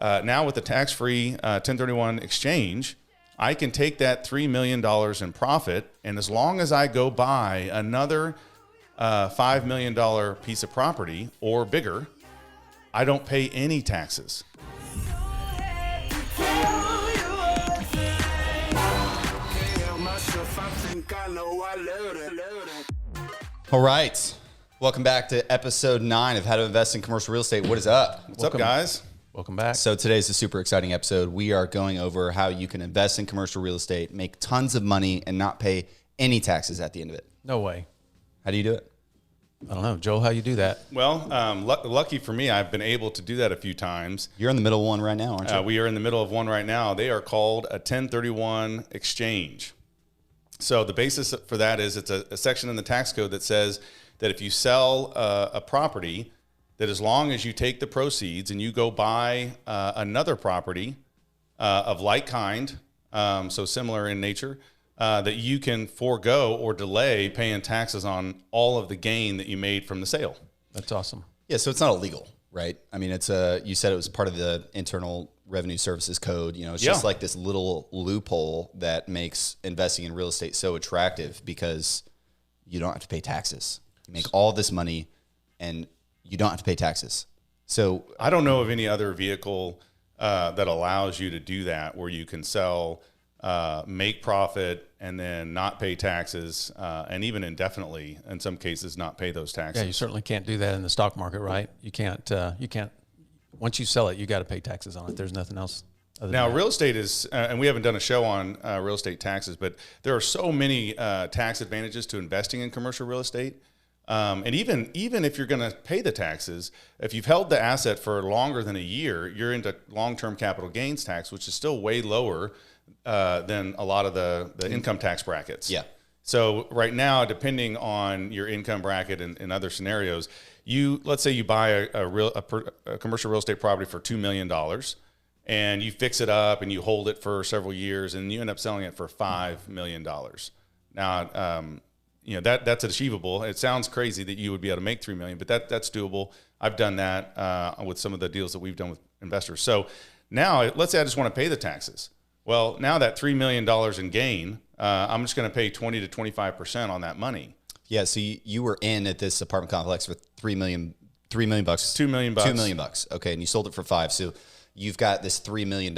Now with the tax-free 1031 exchange, I can take that $3 million in profit, and as long as I go buy another $5 million piece of property or bigger, I don't pay any taxes. All right. Welcome back to episode 9 of How to Invest in Commercial Real Estate. What is up? What's up, guys? Welcome back. So today's a super exciting episode. We are going over how you can invest in commercial real estate, make tons of money, and not pay any taxes at the end of it. No way. How do you do it? I don't know. Joel, how you do that? Well, lucky for me, I've been able to do that a few times. You're in the middle of one right now, aren't you? We are in the middle of one right now. They are called a 1031 exchange. So the basis for that is it's a section in the tax code that says that if you sell a property, that as long as you take the proceeds and you go buy another property of like kind, so similar in nature, that you can forego or delay paying taxes on all of the gain that you made from the sale. That's awesome. Yeah, so it's not illegal, right? I mean, it's you said it was part of the Internal Revenue Services Code. You know, it's just like this little loophole that makes investing in real estate so attractive because you don't have to pay taxes. You make all this money and you don't have to pay taxes. So I don't know of any other vehicle that allows you to do that, where you can sell, make profit, and then not pay taxes, and even indefinitely, in some cases, not pay those taxes. Yeah, you certainly can't do that in the stock market, right? You can't. Once you sell it, you got to pay taxes on it. There's nothing else. Now, real estate is, and we haven't done a show on real estate taxes, but there are so many tax advantages to investing in commercial real estate. And even if you're going to pay the taxes, if you've held the asset for longer than a year, you're into long-term capital gains tax, which is still way lower than a lot of the income tax brackets. Yeah. So right now, depending on your income bracket and other scenarios, let's say you buy a commercial real estate property for $2 million, and you fix it up and you hold it for several years, and you end up selling it for $5 million. Now, you know, that's achievable. It sounds crazy that you would be able to make $3 million, but that's doable. I've done that with some of the deals that we've done with investors. So now, let's say I just want to pay the taxes. Well, now that $3 million in gain, I'm just going to pay 20 to 25% on that money. yeah, so you were in at this apartment complex for $3 million bucks. $2 million. $2 million bucks. Okay, and you sold it for $5 million. So you've got this $3 million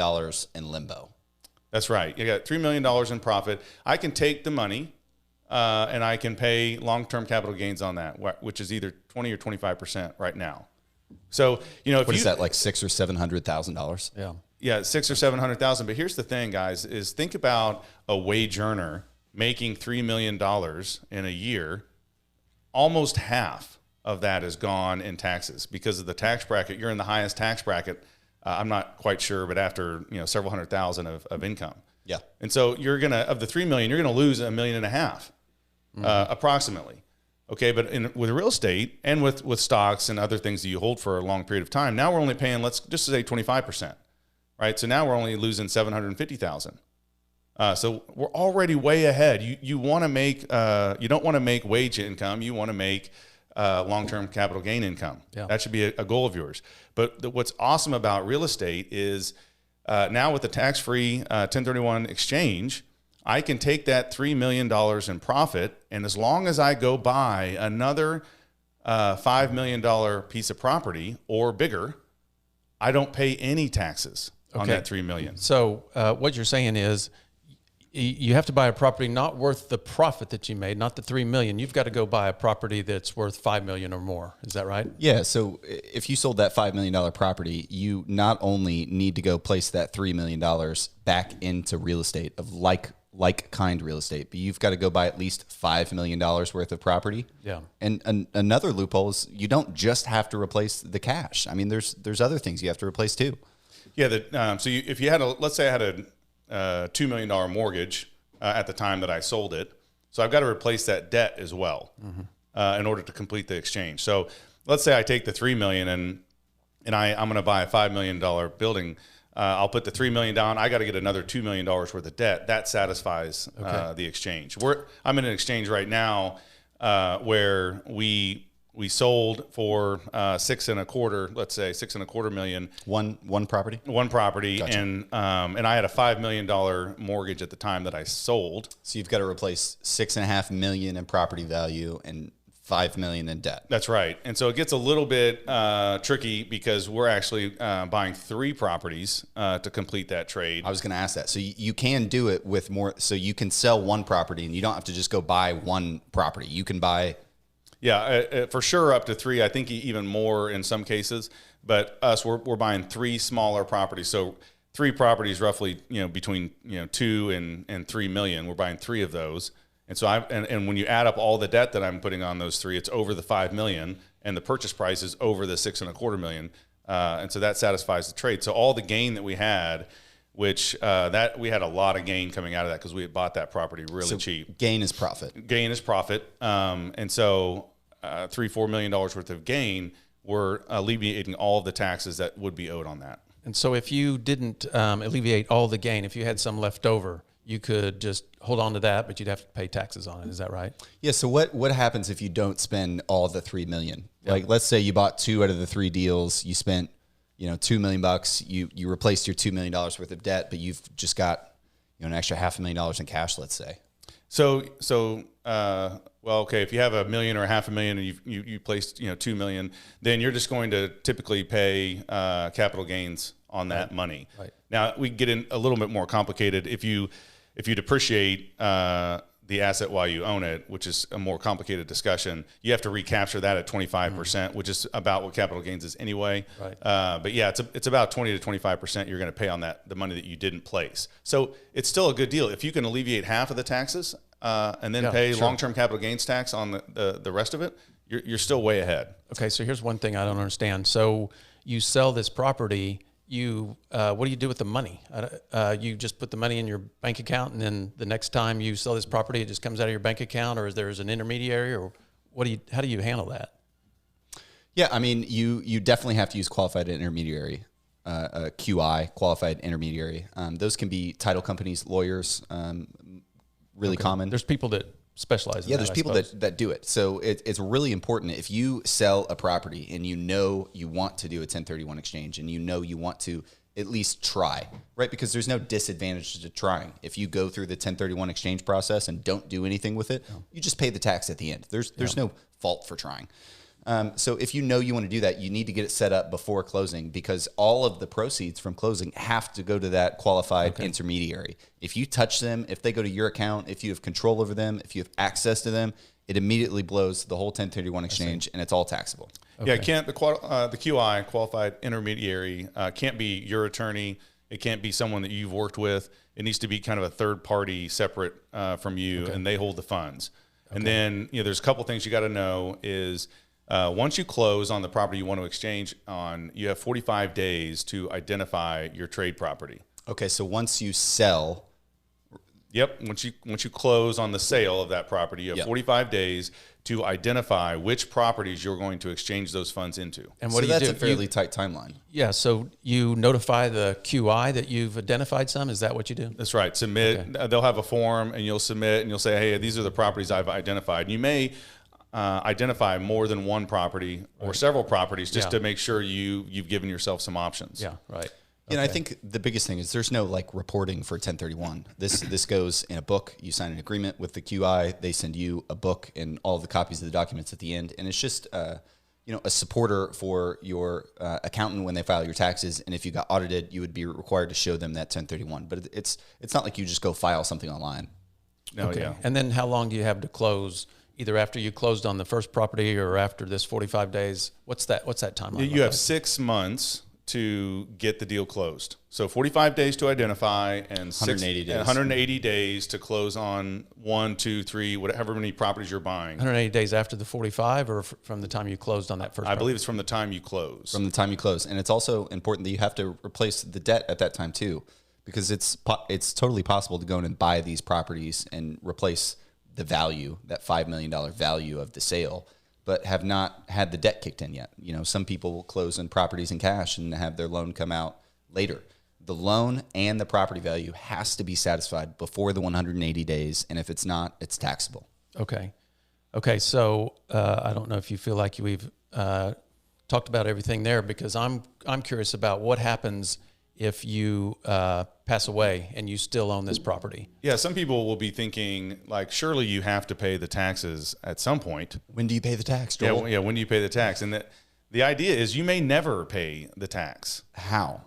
in limbo. That's right. You got $3 million in profit. I can take the money. And I can pay long-term capital gains on that, which is either 20 or 25% right now. So, you know, What is that, like $600,000 or $700,000? Yeah. Yeah, $600,000 or $700,000. But here's the thing, guys: is think about a wage earner making $3 million in a year. Almost half of that is gone in taxes because of the tax bracket. You're in the highest tax bracket. I'm not quite sure, but after several hundred thousand of income. Yeah. And so of the $3 million, you're gonna lose $1.5 million. Approximately. Okay, but with real estate and with stocks and other things that you hold for a long period of time, now we're only paying, let's just say 25%, right? So now we're only losing $750,000. So we're already way ahead. You want to make you don't want to make wage income. You want to make long-term capital gain income. Yeah. That should be a goal of yours. But what's awesome about real estate is now with the tax-free 1031 exchange, I can take that $3 million in profit, and as long as I go buy another $5 million piece of property or bigger, I don't pay any taxes on that $3 million. So what you're saying is you have to buy a property not worth the profit that you made, not the $3 million. You've got to go buy a property that's worth $5 million or more. Is that right? Yeah. So if you sold that $5 million property, you not only need to go place that $3 million back into real estate of like kind real estate, but you've got to go buy at least $5 million worth of property. Yeah. And another loophole is you don't just have to replace the cash. I mean, there's other things you have to replace too. Yeah. So if you had let's say I had a $2 million mortgage at the time that I sold it, so I've got to replace that debt as well in order to complete the exchange. So let's say I take the $3 million and I'm going to buy a $5 million building. I'll put the $3 million down. I got to get another $2 million worth of debt. That satisfies the exchange. I'm in an exchange right now where we we sold for 6.25, let's say 6.25 million. One property? One property. Gotcha. And I had a $5 million mortgage at the time that I sold. So you've got to replace $6.5 million in property value and $5 million in debt. That's right. And so it gets a little bit tricky because we're actually buying 3 properties to complete that trade. I was going to ask that. So you can do it with more. So you can sell one property and you don't have to just go buy one property. You can buy. Yeah, for sure up to 3. I think even more in some cases. But us, we're buying 3 smaller properties. So 3 properties, roughly, between 2 and 3 million. We're buying 3 of those. And so and when you add up all the debt that I'm putting on those 3, it's over the 5 million, and the purchase price is over the 6.25 million. And so that satisfies the trade. So all the gain that we had, which that we had a lot of gain coming out of that because we had bought that property really cheap. Gain is profit. Gain is profit. And so $3-4 million worth of gain, we're alleviating all of the taxes that would be owed on that. And so if you didn't alleviate all the gain, if you had some left over, you could just hold on to that, but you'd have to pay taxes on it. Is that right? Yeah. So what happens if you don't spend all the $3 million? Yep. Like, let's say you bought 2 out of the 3 deals. You spent, $2 million. You replaced your $2 million worth of debt, but you've just got, an extra $500,000 in cash, let's say. Well, okay, if you have $1 million or $500,000 and you placed, $2 million, then you're just going to typically pay capital gains on that money. Right. Now we get in a little bit more complicated. If you depreciate the asset while you own it, which is a more complicated discussion, you have to recapture that at 25%, which is about what capital gains is anyway. Right. But yeah, it's about 20 to 25% you're going to pay on the money that you didn't place. So it's still a good deal if you can alleviate half of the taxes and then pay long-term capital gains tax on the rest of it. You're still way ahead. Okay, so here's one thing I don't understand. So you sell this property. What do you do with the money? You just put the money in your bank account, and then the next time you sell this property, it just comes out of your bank account, or is there an intermediary, or how do you handle that? Yeah, I mean, you definitely have to use qualified intermediary, a QI, qualified intermediary. Those can be title companies, lawyers, really common. There's people that specialize in that. Yeah, there's people that do it. So it's really important if you sell a property and you want to do a 1031 exchange and you want to at least try, right? Because there's no disadvantage to trying. If you go through the 1031 exchange process and don't do anything with it, you just pay the tax at the end. There's no fault for trying. So if you want to do that, you need to get it set up before closing because all of the proceeds from closing have to go to that qualified intermediary. If you touch them, if they go to your account, if you have control over them, if you have access to them, it immediately blows the whole 1031 exchange and it's all taxable. Okay. Yeah, it can't the QI, qualified intermediary, can't be your attorney. It can't be someone that you've worked with. It needs to be kind of a third party separate from you, and they hold the funds. And then there's a couple things you got to know is. Once you close on the property you want to exchange on, you have 45 days to identify your trade property. Okay, so once you sell. Yep, once you close on the sale of that property, you have 45 days to identify which properties you're going to exchange those funds into. And what do you do? That's a fairly tight timeline. Yeah, so you notify the QI that you've identified some? Is that what you do? That's right. Submit. Okay. They'll have a form, and you'll submit, and you'll say, hey, these are the properties I've identified. And you may identify more than one property or several properties just to make sure you've given yourself some options. Yeah, right. You know, I think the biggest thing is there's no reporting for 1031. This goes in a book. You sign an agreement with the QI. They send you a book and all of the copies of the documents at the end. And it's just, a supporter for your accountant when they file your taxes. And if you got audited, you would be required to show them that 1031. But it's not like you just go file something online. No, okay. And then how long do you have to close? Either after you closed on the first property or after this 45 days? What's that timeline? You have 6 months to get the deal closed. So 45 days to identify and 180 days to close on 1, 2, 3, whatever many properties you're buying. 180 days after the 45 or from the time you closed on that first property? I believe it's from the time you close. From the time you close. And it's also important that you have to replace the debt at that time too, because it's totally possible to go in and buy these properties and replace the value, that $5 million value of the sale, but have not had the debt kicked in yet. Some people will close on properties in cash and have their loan come out later. The loan and the property value has to be satisfied before the 180 days, and if it's not, it's taxable. Okay. Okay, so I don't know if you feel like we've talked about everything there, because I'm curious about what happens if you pass away and you still own this property. Yeah, some people will be thinking, like, surely you have to pay the taxes at some point. When do you pay the tax, Joel? Yeah, when do you pay the tax? And the idea is you may never pay the tax. How?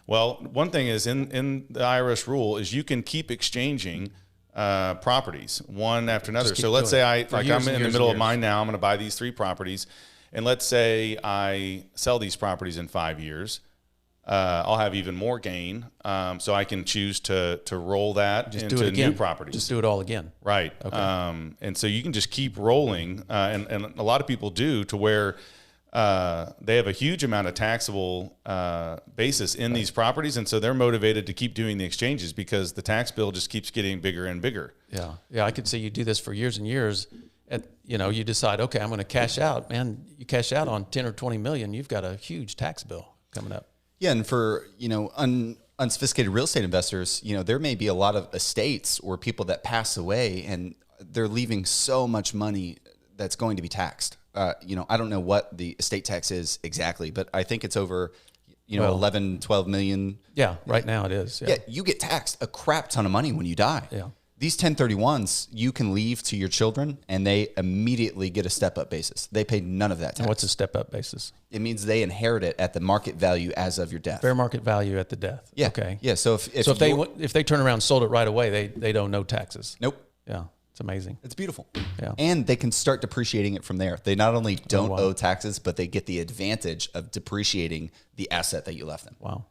Well, one thing is in the IRS rule is you can keep exchanging properties one after another. So let's say I'm in the middle of mine now. I'm going to buy these 3 properties, and let's say I sell these properties in 5 years. I'll have even more gain, so I can choose to roll that into new properties. Just do it all again. Right. Okay. And so you can just keep rolling, and a lot of people do, to where they have a huge amount of taxable basis in these properties, and so they're motivated to keep doing the exchanges because the tax bill just keeps getting bigger and bigger. Yeah. I could see you do this for years and years. You decide, okay, I'm going to cash out. Man, you cash out on 10 or 20 million, you've got a huge tax bill coming up. Yeah, and for unsophisticated real estate investors, there may be a lot of estates or people that pass away, and they're leaving so much money that's going to be taxed. I don't know what the estate tax is exactly, but I think it's over, 11, 12 million. Yeah, right now it is. Yeah, you get taxed a crap ton of money when you die. Yeah. These 1031s, you can leave to your children, and they immediately get a step-up basis. They pay none of that tax. And what's a step-up basis? It means they inherit it at the market value as of your death. Fair market value at the death. Yeah. Okay. Yeah. So if they turn around and sold it right away, they don't know taxes. Nope. Yeah. It's amazing. It's beautiful. Yeah. And they can start depreciating it from there. They not only don't owe taxes, but they get the advantage of depreciating the asset that you left them. Wow.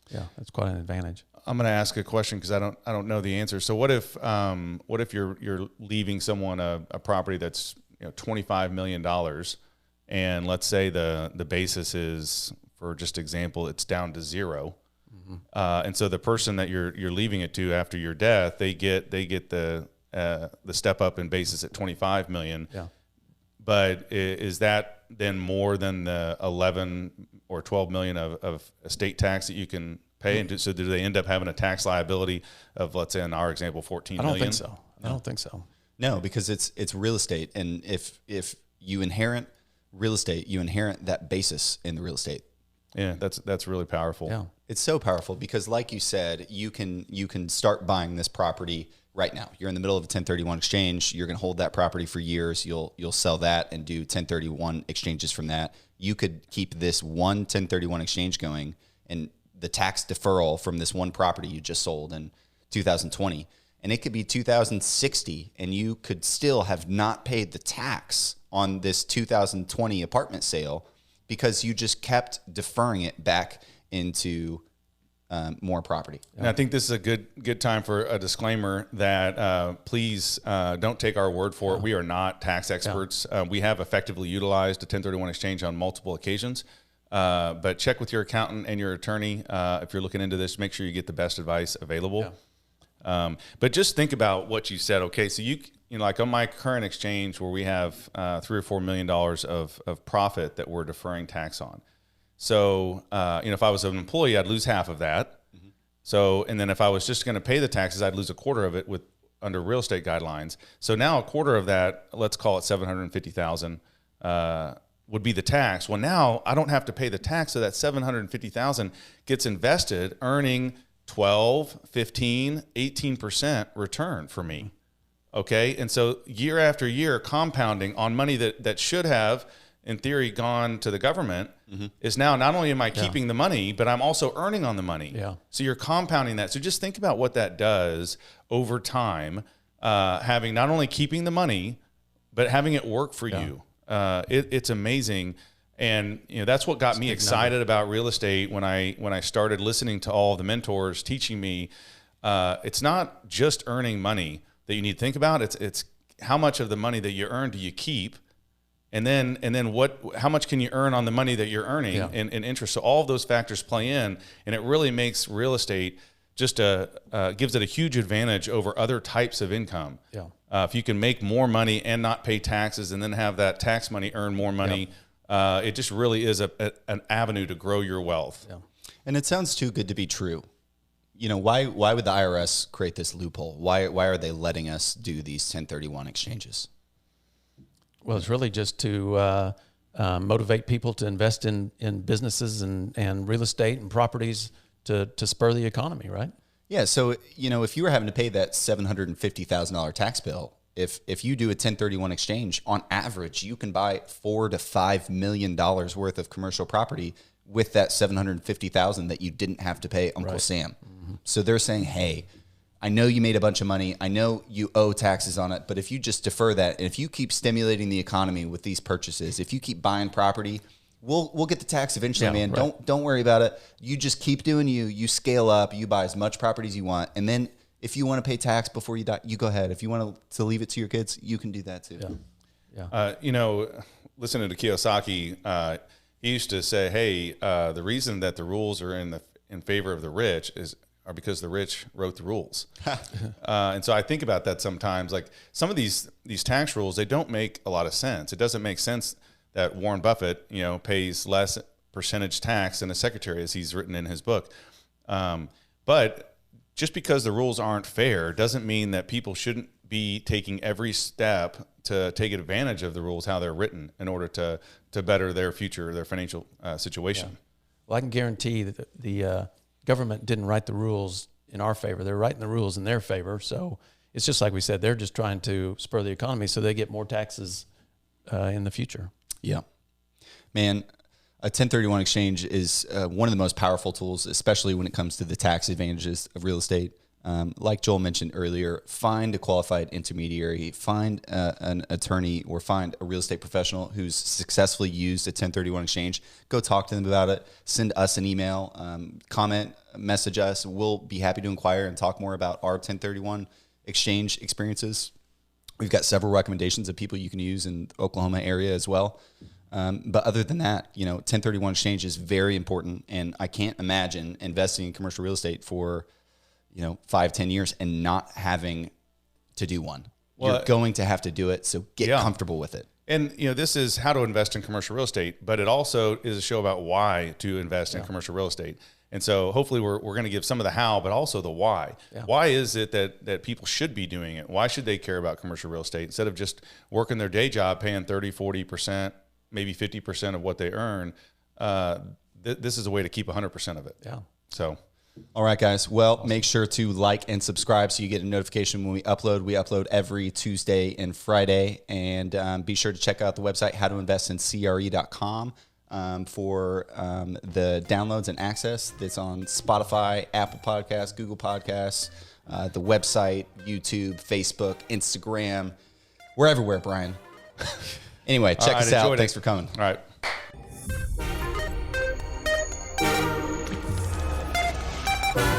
Yeah, that's quite an advantage. I'm going to ask a question because I don't know the answer. So what if you're leaving someone a property that's $25 million, and let's say the basis is, for just example, it's down to 0, and so the person that you're leaving it to after your death, they get the step up in basis at 25 million. Yeah. But is that then more than the 11 or 12 million of estate tax that you can pay? And so do they end up having a tax liability of, let's say in our example, 14 million? I don't think so. No, because it's real estate. And if you inherit real estate, you inherit that basis in the real estate. Yeah, that's really powerful. Yeah. It's so powerful because, like you said, you can start buying this property right now. You're in the middle of a 1031 exchange. You're going to hold that property for years. You'll sell that and do 1031 exchanges from that. You could keep this one 1031 exchange going, and the tax deferral from this one property you just sold in 2020, and it could be 2060, and you could still have not paid the tax on this 2020 apartment sale because you just kept deferring it back into more property. And I think this is a good time for a disclaimer that please don't take our word for it. We are not tax experts. We have effectively utilized a 1031 exchange on multiple occasions, but check with your accountant and your attorney if you're looking into this. Make sure you get the best advice available. Yeah. But just think about what you said. Okay, so you like on my current exchange where we have $3 or $4 million of profit that we're deferring tax on. So, if I was an employee, I'd lose half of that. Mm-hmm. So, and then if I was just going to pay the taxes, I'd lose a quarter of it under real estate guidelines. So now a quarter of that, let's call it $750,000, would be the tax. Well, now I don't have to pay the tax. So that $750,000 gets invested, earning 12, 15, 18% return for me. Okay. And so year after year, compounding on money that should have, in theory, gone to the government, is now not only am I keeping the money, but I'm also earning on the money. Yeah. So you're compounding that. So just think about what that does over time, having not only keeping the money, but having it work for you. It's amazing. And that's what got me excited about real estate when I started listening to all the mentors teaching me. It's not just earning money that you need to think about. It's how much of the money that you earn do you keep? And then how much can you earn on the money that you're earning in interest? So all of those factors play in, and it really makes real estate just gives it a huge advantage over other types of income. Yeah. If you can make more money and not pay taxes, and then have that tax money earn more money, it just really is an avenue to grow your wealth. Yeah. And it sounds too good to be true. Why would the IRS create this loophole? Why are they letting us do these 1031 exchanges? Well, it's really just to motivate people to invest in businesses and real estate and properties to spur the economy, right? Yeah. So, if you were having to pay that $750,000 tax bill, if you do a 1031 exchange, on average, you can buy $4 to $5 million worth of commercial property with that $750,000 that you didn't have to pay Uncle Sam. Mm-hmm. So they're saying, hey, I know you made a bunch of money. I know you owe taxes on it, but if you just defer that, and if you keep stimulating the economy with these purchases, if you keep buying property, we'll get the tax eventually, man. Right. Don't worry about it. You just keep doing you scale up, you buy as much property as you want, and then if you want to pay tax before you die, you go ahead. If you want to leave it to your kids, you can do that too. Yeah. Listening to Kiyosaki, he used to say, "Hey, the reason that the rules are in favor of the rich are because the rich wrote the rules." And so I think about that sometimes. Like some of these tax rules, they don't make a lot of sense. It doesn't make sense that Warren Buffett, pays less percentage tax than a secretary, as he's written in his book. But just because the rules aren't fair doesn't mean that people shouldn't be taking every step to take advantage of the rules, how they're written, in order to better their future, their financial situation. Yeah. Well, I can guarantee that the government didn't write the rules in our favor. They're writing the rules in their favor. So it's just like we said, they're just trying to spur the economy so they get more taxes in the future. Yeah. Man, a 1031 exchange is one of the most powerful tools, especially when it comes to the tax advantages of real estate. Like Joel mentioned earlier, find a qualified intermediary, find an attorney, or find a real estate professional who's successfully used a 1031 exchange. Go talk to them about it. Send us an email, comment, message us. We'll be happy to inquire and talk more about our 1031 exchange experiences. We've got several recommendations of people you can use in the Oklahoma area as well. But other than that, 1031 exchange is very important. And I can't imagine investing in commercial real estate for 5-10 years and not having to do one. Well, you're going to have to do it. So get comfortable with it. And, this is how to invest in commercial real estate, but it also is a show about why to invest in commercial real estate. And so hopefully we're going to give some of the how, but also the why. Yeah. Why is it that people should be doing it? Why should they care about commercial real estate instead of just working their day job, paying 30, 40%, maybe 50% of what they earn? This is a way to keep 100% of it. Yeah. So. All right, guys. Well, make sure to like and subscribe so you get a notification when we upload. We upload every Tuesday and Friday. And be sure to check out the website, howtoinvestincre.com, for the downloads and access. That's on Spotify, Apple Podcasts, Google Podcasts, the website, YouTube, Facebook, Instagram. We're everywhere, Brian. Anyway, check us out. Thanks for coming. All right. Bye.